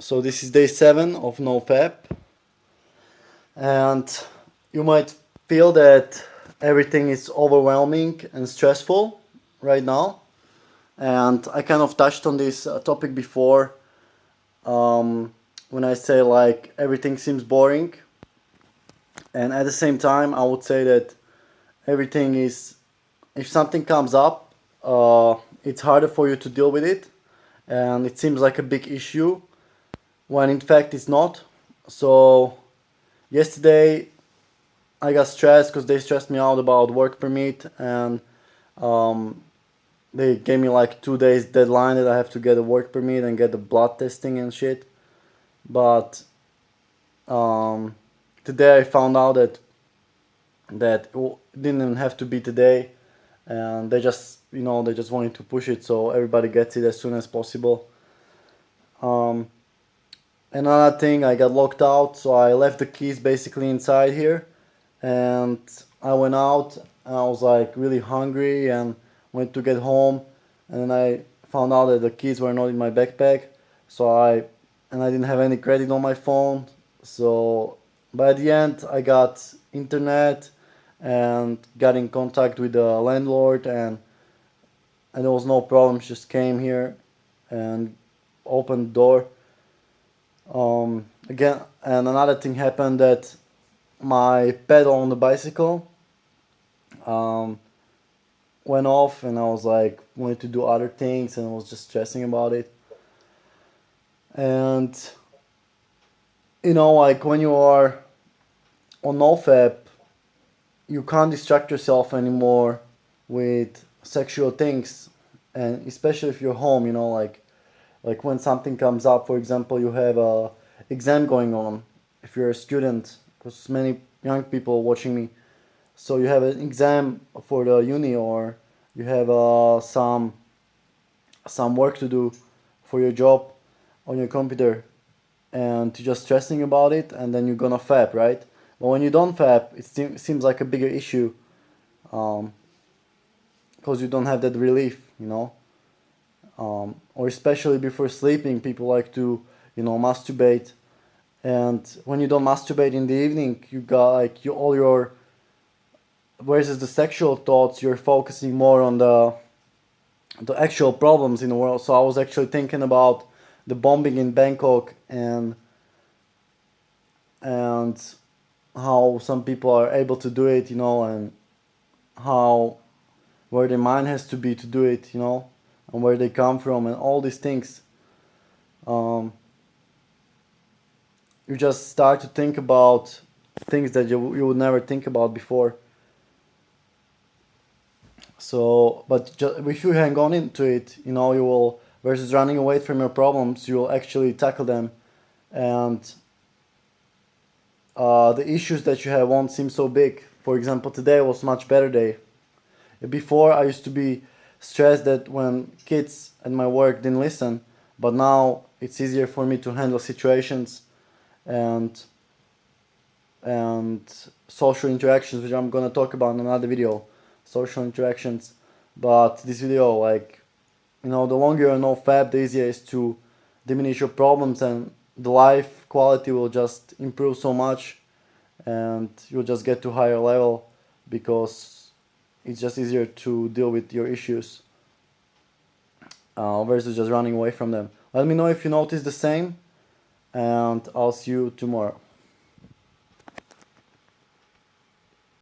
So this is day 7 of NoFap, and you might feel that everything is overwhelming and stressful right now. And I kind of touched on this topic before, when I say like everything seems boring, and at the same time I would say that everything is, if something comes up, it's harder for you to deal with it, and it seems like a big issue when in fact it's not. So yesterday I got stressed because they stressed me out about work permit, and um, they gave me like 2 days deadline that I have to get a work permit and get the blood testing and shit. But um, today I found out that it didn't even have to be today, and they just wanted to push it so everybody gets it as soon as possible. Um, Another thing, I got locked out, so I left the keys basically inside here, and I went out and I was like really hungry and went to get home, and then I found out that the keys were not in my backpack, so I didn't have any credit on my phone. So by the end I got internet and got in contact with the landlord, and there was no problem. Just came here and opened the door. Again, and another thing happened that my pedal on the bicycle um, went off, and I was like wanted to do other things, and I was just stressing about it. And like when you are on NoFap, you can't distract yourself anymore with sexual things, and especially if you're home, like when something comes up. For example, you have a exam going on if you're a student, because many young people watching me. So you have an exam for the uni, or you have some work to do for your job on your computer, and you're just stressing about it, and then you're gonna fap, right? But when you don't fap, it seems like a bigger issue, um, because you don't have that relief. Or especially before sleeping, people like to masturbate, and when you don't masturbate in the evening, you got like all your, versus the sexual thoughts, you're focusing more on the actual problems in the world. So I was actually thinking about the bombing in Bangkok, and how some people are able to do it, and how, where their mind has to be to do it, and where they come from, and all these things. Um, you just start to think about things that you would never think about before. So, but if you hang on into it, you will, versus running away from your problems, you will actually tackle them, and the issues that you have won't seem so big. For example, today was much better day. Before, I used to be stressed that when kids at my work didn't listen, but now it's easier for me to handle situations, and and social interactions, which I'm gonna talk about in another video. Social interactions, but this video, like, the longer you know fab, the easier it is to diminish your problems, and the life quality will just improve so much, and you'll just get to higher level, because it's just easier to deal with your issues, versus just running away from them. Let me know if you notice the same, and I'll see you tomorrow.